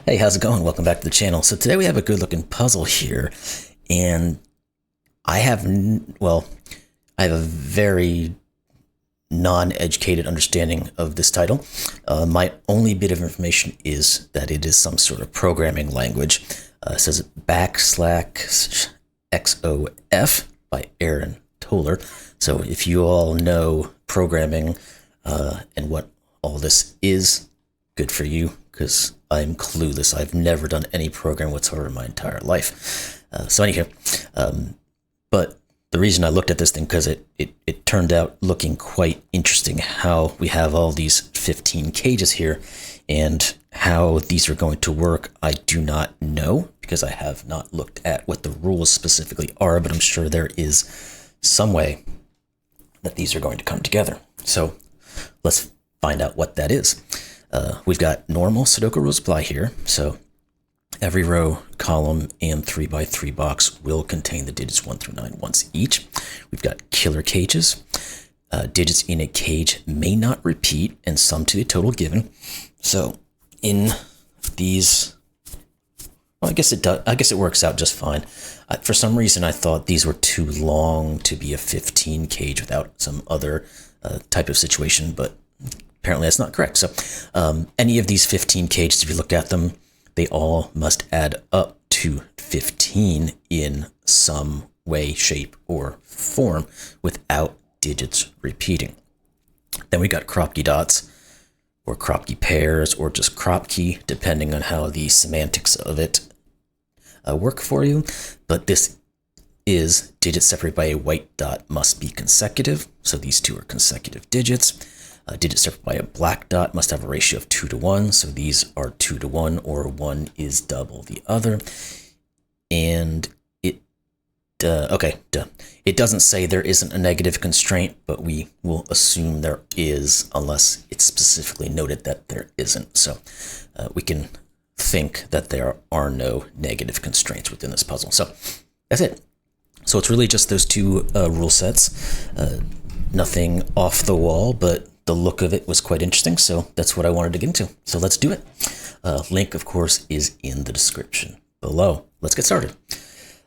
Hey, how's it going? Welcome back to the channel. So today we have a good looking puzzle here, and I have, I have a very non-educated understanding of this title. My only bit of information is that it is some sort of programming language. It says \XOF by Erin, Toler. So if you all know programming and what all this is, good for you, because I'm clueless. I've never done any program whatsoever in my entire life. But the reason I looked at this thing, because it turned out looking quite interesting how we have all these 15 cages here, and how these are going to work, I do not know, because I have not looked at what the rules specifically are, but I'm sure there is some way that these are going to come together. So let's find out what that is. We've got normal Sudoku rules apply here. So every row, column, and 3x3 box will contain the digits 1 through 9 once each. We've got killer cages. Digits in a cage may not repeat and sum to the total given. So in these, well, I guess it does. I guess it works out just fine. For some reason, I thought these were too long to be a 15 cage without some other type of situation, but apparently that's not correct. So any of these 15 cages, if you look at them, they all must add up to 15 in some way, shape, or form without digits repeating. Then we got Kropki Dots, or Kropki pairs, or just Kropki, depending on how the semantics of it work for you. But this is digits separated by a white dot must be consecutive. So these two are consecutive digits. Digits separated by a black dot must have a ratio of 2 to 1. So these are 2 to 1, or 1 is double the other. And it doesn't say there isn't a negative constraint, but we will assume there is unless it's specifically noted that there isn't. So we can think that there are no negative constraints within this puzzle. So that's it. So it's really just those two rule sets. Nothing off the wall, but the look of it was quite interesting, so that's what I wanted to get into. So let's do it. Link, of course, is in the description below. Let's get started.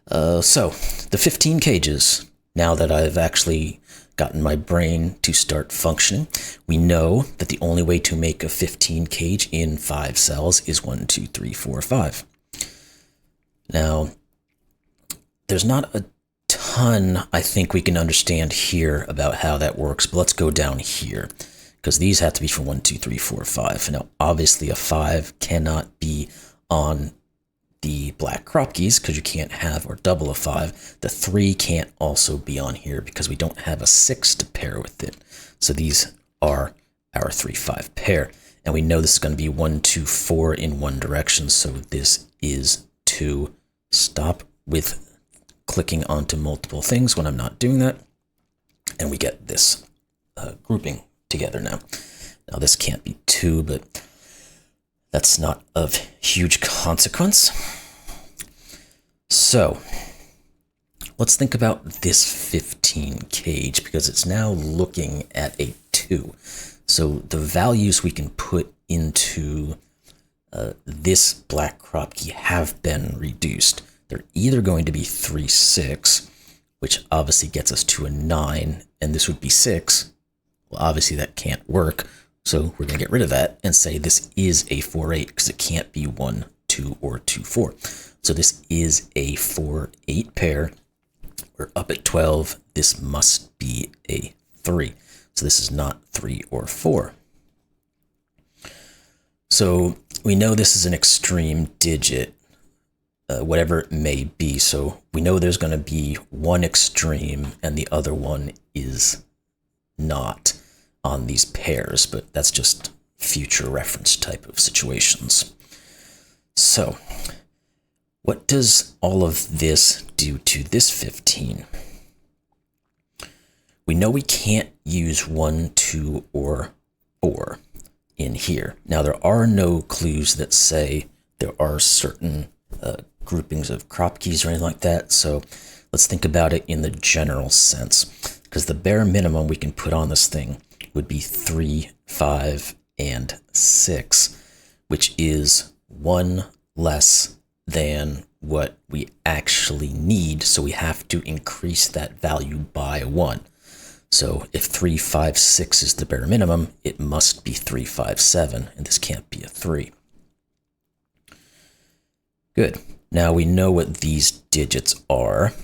So the 15 cages, now that I've actually gotten my brain to start functioning, we know that the only way to make a 15 cage in 5 cells is 1, 2, 3, 4, 5. Now, there's not a ton I think we can understand here about how that works, but let's go down here, because these have to be for 1, 2, 3, 4, 5. Now, obviously, a 5 cannot be on the black Kropkis because you can't have or double a 5. The 3 can't also be on here because we don't have a 6 to pair with it. So these are our 3, 5 pair. And we know this is going to be 1, 2, 4 in one direction. So this is to stop with clicking onto multiple things when I'm not doing that. And we get this grouping together now. Now this can't be 2, but that's not of huge consequence. So let's think about this 15 cage, because it's now looking at a 2. So the values we can put into this black Kropki have been reduced. They're either going to be 3, 6, which obviously gets us to a 9, and this would be 6. Well, obviously that can't work, so we're going to get rid of that and say this is a 4, 8, because it can't be 1, 2, or 2, 4. So this is a 4, 8 pair. We're up at 12. This must be a 3. So this is not 3 or 4. So we know this is an extreme digit, whatever it may be. So we know there's going to be one extreme and the other one is not on these pairs, but that's just future reference type of situations. So what does all of this do to this 15? We know we can't use 1, 2, or 4 in here. Now, there are no clues that say there are certain groupings of Kropkis or anything like that. So let's think about it in the general sense, because the bare minimum we can put on this thing would be 3, 5, and 6, which is one less than what we actually need, so we have to increase that value by 1. So if 356 is the bare minimum, it must be 357, and this can't be a 3. Good. Now we know what these digits are.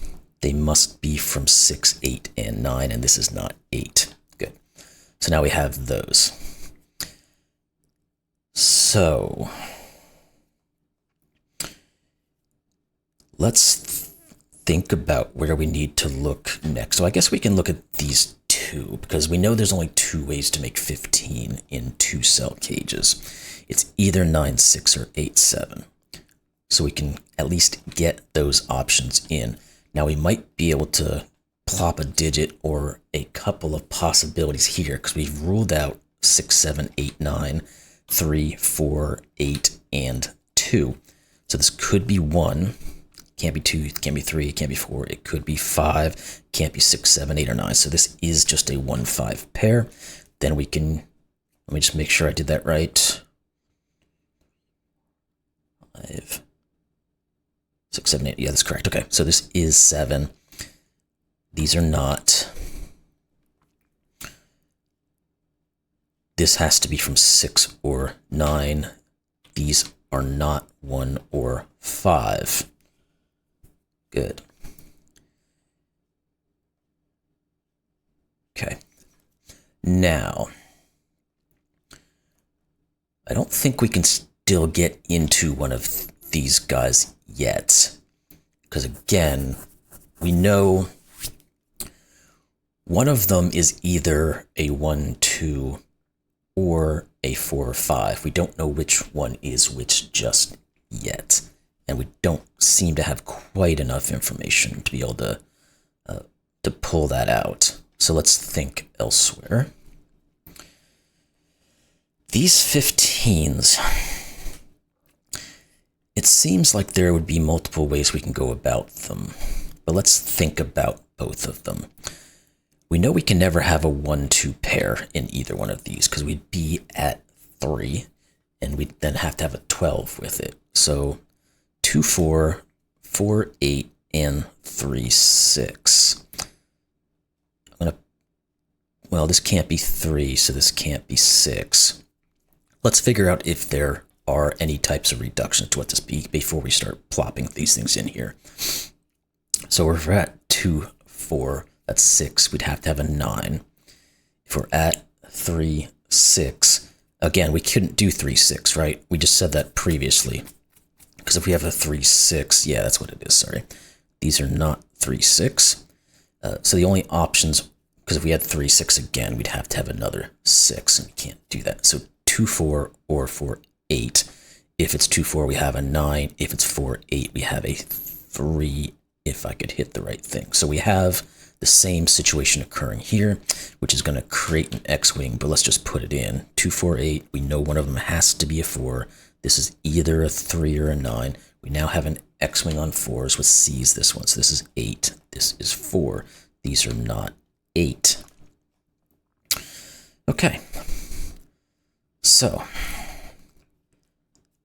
They must be from 6, 8, and 9, and this is not 8. Good. So now we have those. So let's think about where we need to look next. So I guess we can look at these two, because we know there's only 2 ways to make 15 in 2 cell cages. It's either 9, 6, or 8, 7. So we can at least get those options in. Now we might be able to plop a digit or a couple of possibilities here, because we've ruled out 6, 7, 8, 9, 3, 4, 8, and 2. So this could be 1. Can't be 2, it can't be 3, it can't be 4, it could be 5, can't be 6, 7, 8, or 9. So this is just a 1, 5 pair. Then we can, let me just make sure I did that right. 5, 6, 7, 8, yeah, that's correct. Okay, so this is 7. These are not. This has to be from 6 or 9. These are not 1 or 5. Good. Okay. Now, I don't think we can still get into one of these guys yet, because again, we know one of them is either a 1, 2, or a 4 or 5. We don't know which one is which just yet. And we don't seem to have quite enough information to be able to pull that out. So let's think elsewhere. These 15s, it seems like there would be multiple ways we can go about them, but let's think about both of them. We know we can never have a 1, 2 pair in either one of these, because we'd be at 3, and we'd then have to have a 12 with it. So 2, 4, 4, 8, and 3, 6. Well, this can't be 3, so this can't be 6. Let's figure out if there are any types of reductions to what this be before we start plopping these things in here. So if we're at 2, 4, that's 6. We'd have to have a 9. If we're at 3, 6, again, we couldn't do 3, 6, right? We just said that previously. Because if we have a 3, 6, yeah, that's what it is, sorry. These are not 3, 6. So the only options, because if we had 3, 6 again, we'd have to have another 6, and we can't do that. So 2, 4, or 4, 8. If it's 2, 4, we have a 9. If it's 4, 8, we have a 3, if I could hit the right thing. So we have the same situation occurring here, which is going to create an X-wing, but let's just put it in. 2, 4, 8, we know one of them has to be a 4. This is either a 3 or a 9. We now have an X-wing on 4s, which sees this one. So this is 8. This is 4. These are not 8. Okay. So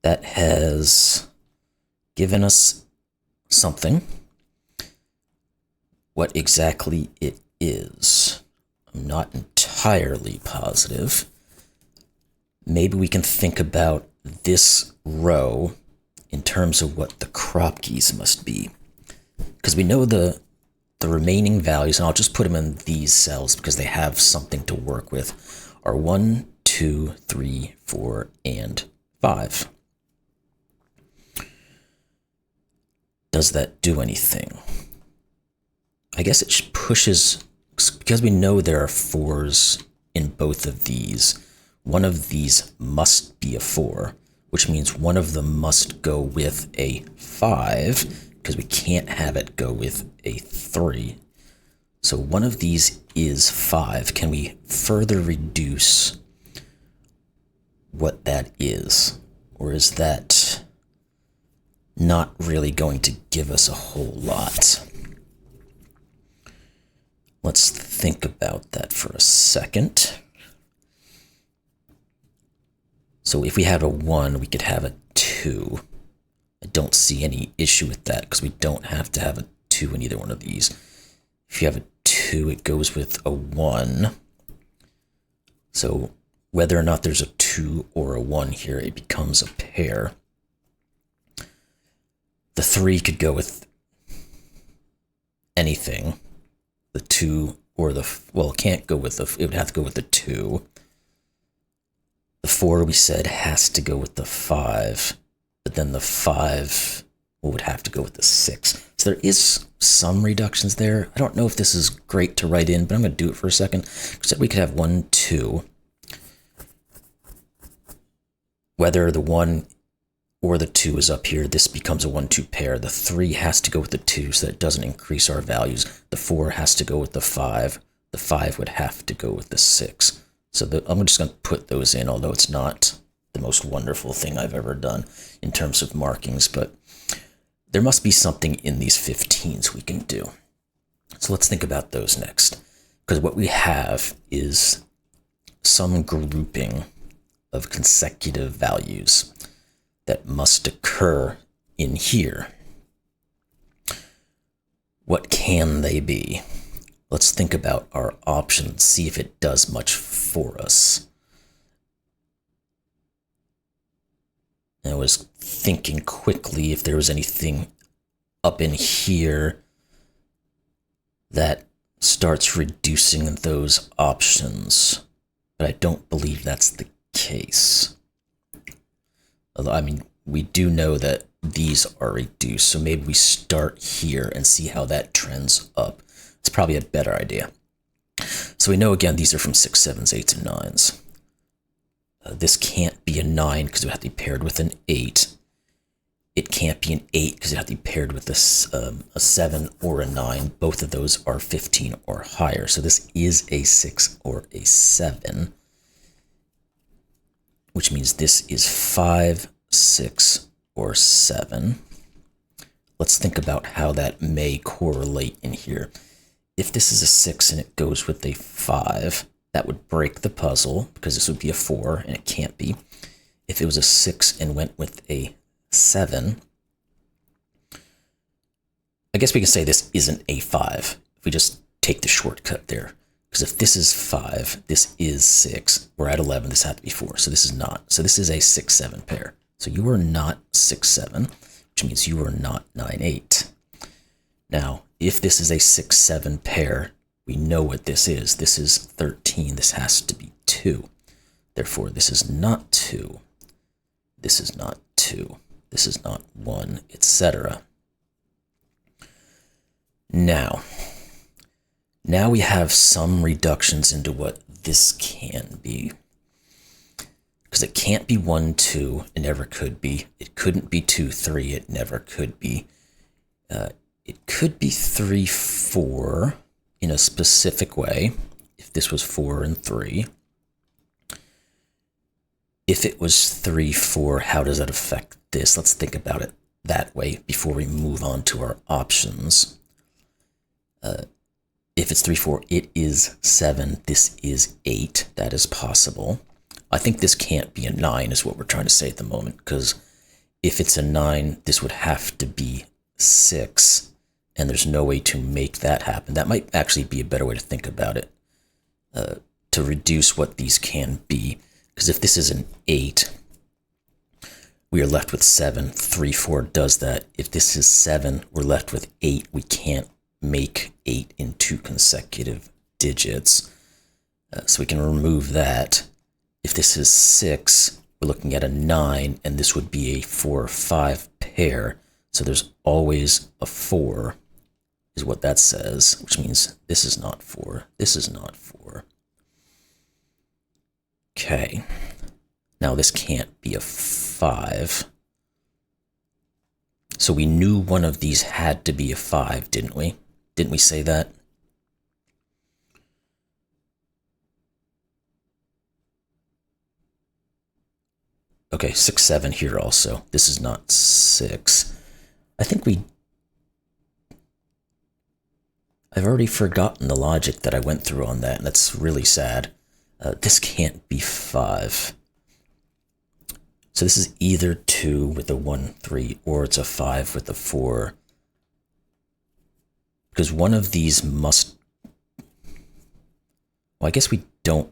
that has given us something. What exactly it is, I'm not entirely positive. Maybe we can think about this row in terms of what the Kropkis must be. Because we know the remaining values, and I'll just put them in these cells because they have something to work with, are 1, 2, 3, 4, and 5. Does that do anything? I guess it pushes, because we know there are 4s in both of these. One of these must be a 4, which means one of them must go with a 5, because we can't have it go with a 3. So one of these is 5. Can we further reduce what that is? Or is that not really going to give us a whole lot? Let's think about that for a second. So if we had a 1, we could have a 2. 2. I don't see any issue with that because we don't have to have a 2 in either one of these. If you have a 2, it goes with a 1. So whether or not there's a 2 or a 1 here, it becomes a pair. The 3 could go with anything. The 2 or the, well, it can't go with the, it would have to go with the 2. The 4 we said has to go with the 5, but then the 5 would have to go with the 6. So there is some reductions there. I don't know if this is great to write in, but I'm going to do it for a second. So we could have 1, 2. Whether the 1 or the 2 is up here, this becomes a 1-2 pair. The 3 has to go with the 2 so that it doesn't increase our values. The 4 has to go with the 5. The 5 would have to go with the 6. So I'm just going to put those in, although it's not the most wonderful thing I've ever done in terms of markings, but there must be something in these 15s we can do. So let's think about those next, because what we have is some grouping of consecutive values that must occur in here. What can they be? Let's think about our options, see if it does much for us. I was thinking quickly if there was anything up in here that starts reducing those options, but I don't believe that's the case. Although, I mean, we do know that these are reduced, so maybe we start here and see how that trends up. It's probably a better idea. So we know, again, these are from 6, 7s, 8s, and 9s. This can't be a 9 because it would have to be paired with an 8. It can't be an 8 because it would have to be paired with a 7 or a 9. Both of those are 15 or higher. So this is a 6 or a 7, which means this is 5, 6, or 7. Let's think about how that may correlate in here. If this is a 6 and it goes with a 5, that would break the puzzle because this would be a 4 and it can't be. If it was a 6 and went with a 7, I guess we can say this isn't a 5 if we just take the shortcut there. Because if this is 5, this is 6, we're at 11, this had to be 4, so this is not. So this is a 6-7 pair. So you are not 6-7, which means you are not 9-8. Now, if this is a 6-7 pair, we know what this is. This is 13, this has to be 2. Therefore, this is not 2. This is not 2. This is not 1, etc. Now we have some reductions into what this can be. Because it can't be 1, 2, it never could be. It couldn't be 2, 3, it never could be. It could be 3, 4 in a specific way, if this was 4 and 3. If it was 3, 4, how does that affect this? Let's think about it that way before we move on to our options. If it's 3, 4, it is 7. This is 8. That is possible. I think this can't be a 9 is what we're trying to say at the moment, because if it's a 9, this would have to be 6, and there's no way to make that happen. That might actually be a better way to think about it, to reduce what these can be. Because if this is an 8, we are left with 7. 3, 4 does that. If this is 7, we're left with 8. We can't make 8 in 2 consecutive digits. So we can remove that. If this is 6, we're looking at a 9, and this would be a 4 or 5 pair. So there's always a 4, is what that says, which means this is not 4. This is not 4. Okay. Now this can't be a 5. So we knew one of these had to be a 5, didn't we? Didn't we say that? Okay, 6, 7 here also. This is not 6. I think I've already forgotten the logic that I went through on that, and that's really sad. This can't be 5. So this is either 2 with a 1, 3, or it's a 5 with a 4. Because one of these must... Well, I guess we don't...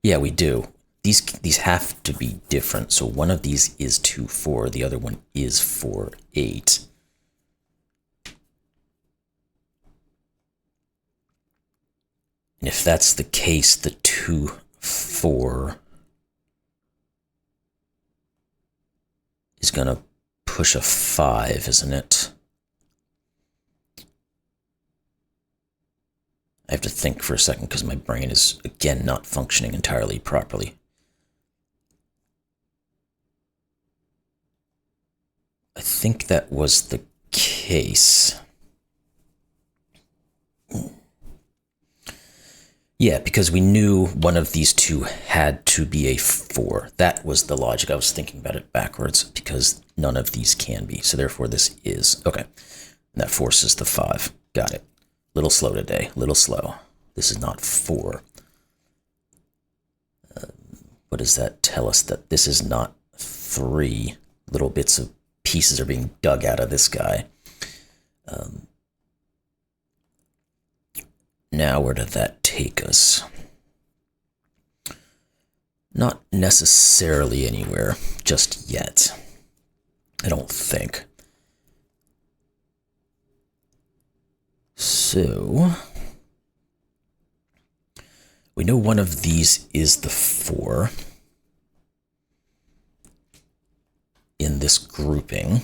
Yeah, we do. These have to be different. So one of these is 2, 4. The other one is 4, 8. And if that's the case, the 2, 4 is going to push a 5, isn't it? I have to think for a second because my brain is, again, not functioning entirely properly. I think that was the case. Yeah, because we knew one of these two had to be a 4. That was the logic. I was thinking about it backwards because none of these can be. So therefore this is, okay. And that forces the 5. Got it. Little slow today, little slow. This is not 4. What does that tell us? That this is not 3. Little bits of pieces are being dug out of this guy. Now where did that take us? Not necessarily anywhere just yet. I don't think. So we know one of these is the 4 in this grouping,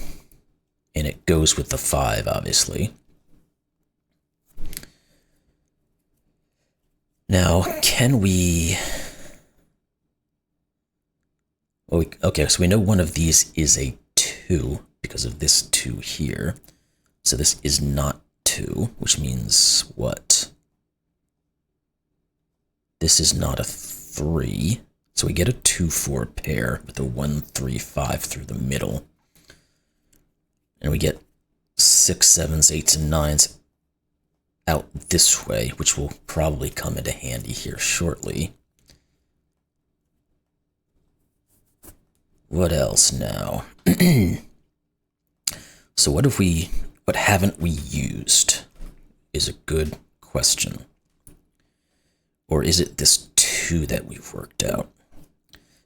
and it goes with the 5, obviously. Now, can we... Well, okay, so we know one of these is a 2 because of this 2 here. So this is not 2, which means what? This is not a 3. So we get a 2-4 pair with a 1-3-5 through the middle. And we get 6, 7s, 8s, and 9s out this way, which will probably come into handy here shortly. What else now? So what haven't we used is a good question. Or is it this 2 that we've worked out?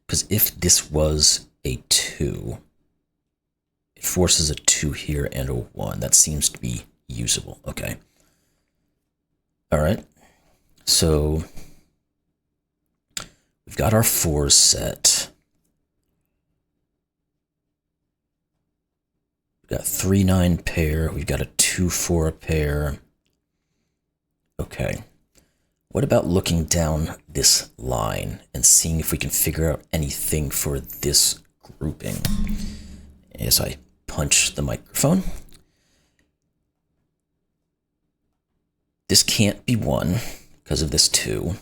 Because if this was a 2, it forces a 2 here and a 1. That seems to be usable. Okay. All right. So we've got our 4s set. We've got 3-9 pair. We've got a 2-4 pair. Okay. What about looking down this line and seeing if we can figure out anything for this grouping? As I punch the microphone. This can't be 1 because of this 2.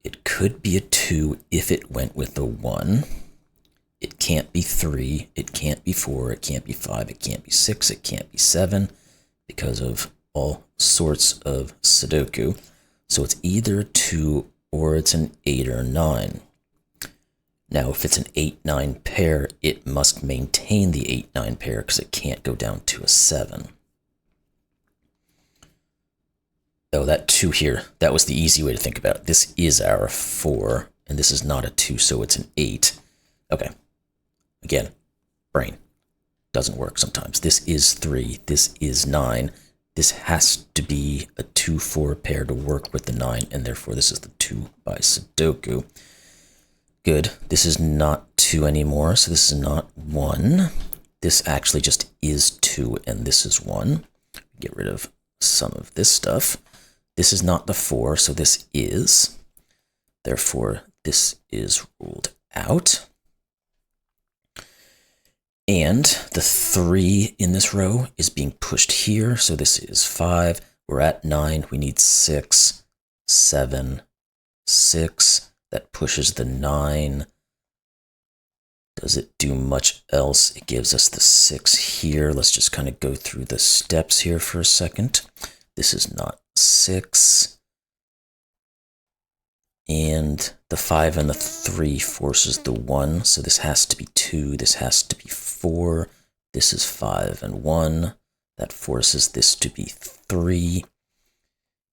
It could be a 2 if it went with a 1. It can't be 3. It can't be 4. It can't be 5. It can't be 6. It can't be 7 because of all sorts of Sudoku. So it's either a 2 or it's an 8 or 9. Now, if it's an 8-9 pair, it must maintain the 8-9 pair because it can't go down to a 7. Oh, that 2 here, that was the easy way to think about it. This is our 4, and this is not a 2, so it's an 8. Okay. Again, brain doesn't work sometimes. This is 3. This is 9. This has to be a 2-4 pair to work with the 9, and therefore this is the 2 by Sudoku. Good. This is not 2 anymore, so this is not 1. This actually just is 2, and this is 1. Get rid of some of this stuff. This is not the 4, so this is. Therefore, this is ruled out. And the 3 in this row is being pushed here, so this is 5. We're at 9. We need 6, 7, 6. That pushes the 9. Does it do much else? It gives us the 6 here. Let's just kind of go through the steps here for a second. This is not 6. And the 5 and the 3 forces the 1, so this has to be 2, this has to be 4, this is 5 and 1, that forces this to be 3,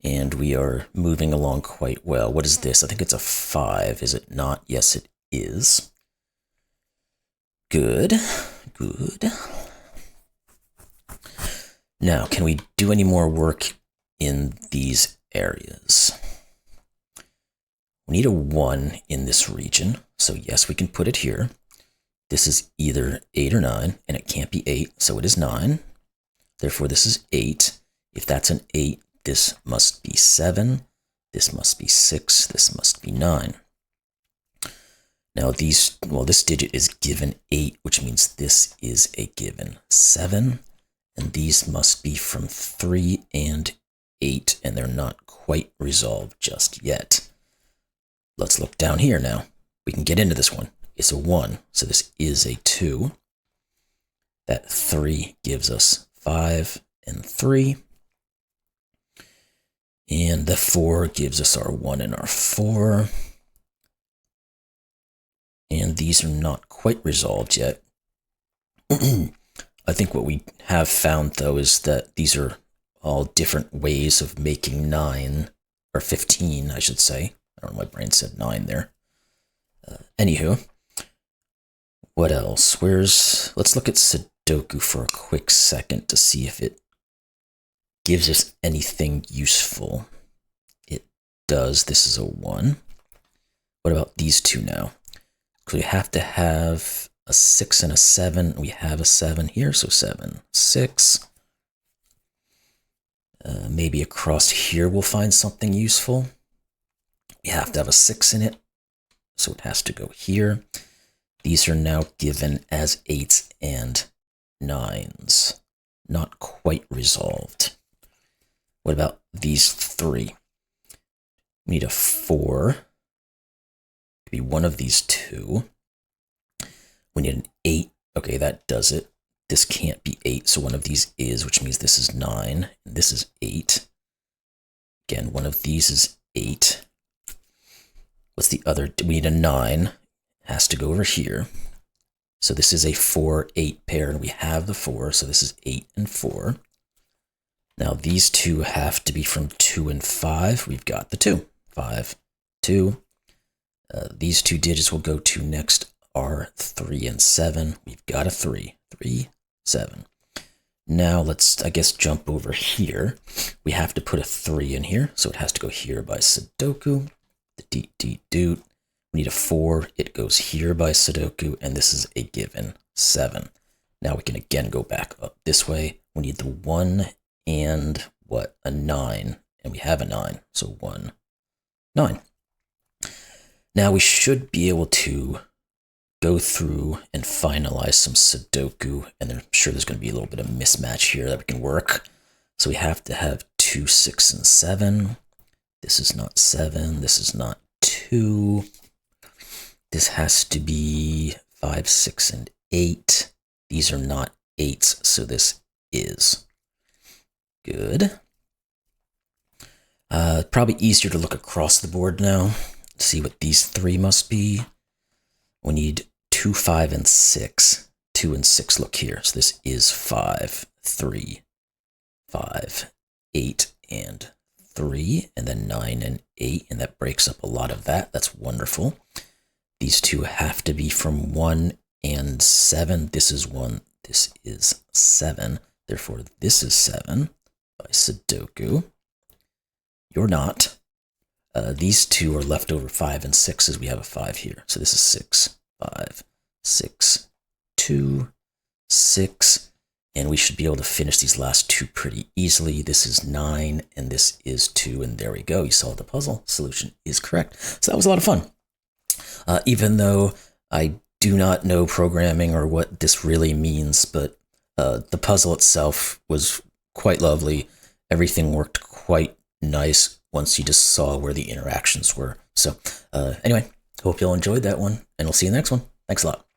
and we are moving along quite well. What is this? I think it's a 5, is it not? Yes, it is. Good, good. Now, can we do any more work in these areas? We need a 1 in this region, so yes, we can put it here. This is either 8 or 9, and it can't be 8, so it is 9. Therefore, this is 8. If that's an 8, this must be 7, this must be 6, this must be 9. Now this digit is given 8, which means this is a given 7, and these must be from 3 and 8, and they're not quite resolved just yet. Let's look down here now. We can get into this one. It's a 1, so this is a 2. That 3 gives us 5 and 3. And the 4 gives us our 1 and our 4. And these are not quite resolved yet. I think what we have found, though, is that these are all different ways of making 9, or 15, I should say. I don't know, my brain said 9 there. Anywho, what else? Let's look at Sudoku for a quick second to see if it gives us anything useful. It does. This is a 1. What about these two now? Because we have to have a 6 and a 7. We have a 7 here, so 7, 6. Maybe across here we'll find something useful. We have to have a 6 in it, so it has to go here. These are now given as 8s and 9s. Not quite resolved. What about these 3? We need a 4. Could be one of these 2. We need an 8. Okay, that does it. This can't be 8, so one of these is, which means this is 9, and this is 8. Again, one of these is 8. What's the other? We need a 9. It has to go over here. So this is a 4-8 pair, and we have the 4, so this is 8 and 4. Now these two have to be from 2 and 5. We've got the 2. 5, 2. These two digits will go to next are 3 and 7. We've got a 3. 3, 7. Now let's, I guess, jump over here. We have to put a 3 in here, so it has to go here by Sudoku. The deet deet doot. We need a 4. It goes here by Sudoku, and this is a given 7. Now we can again go back up this way. We need the 1 and what? A 9. And we have a 9. So 1, 9. Now we should be able to go through and finalize some Sudoku, and I'm sure there's going to be a little bit of mismatch here that we can work. So we have to have 2, 6, and 7. This is not 7. This is not 2. This has to be 5, 6, and 8. These are not 8s, so this is. Good. Probably easier to look across the board now. See what these 3 must be. We need 2, 5, and 6. 2 and 6 look here. So this is 5, 3, 5, 8, and 3, and then 9 and 8, and that breaks up a lot of that. That's wonderful. These two have to be from 1 and 7. This is 1. This is 7. Therefore, this is 7 by Sudoku. You're not. These two are left over 5 and 6 as we have a 5 here. So this is 6, 5, 6, 2, 6. And we should be able to finish these last two pretty easily. This is 9 and this is 2. And there we go. You solved the puzzle. Solution is correct. So that was a lot of fun. Even though I do not know programming or what this really means, but the puzzle itself was quite lovely. Everything worked quite nice once you just saw where the interactions were. So anyway, hope you all enjoyed that one, and we'll see you in the next one. Thanks a lot.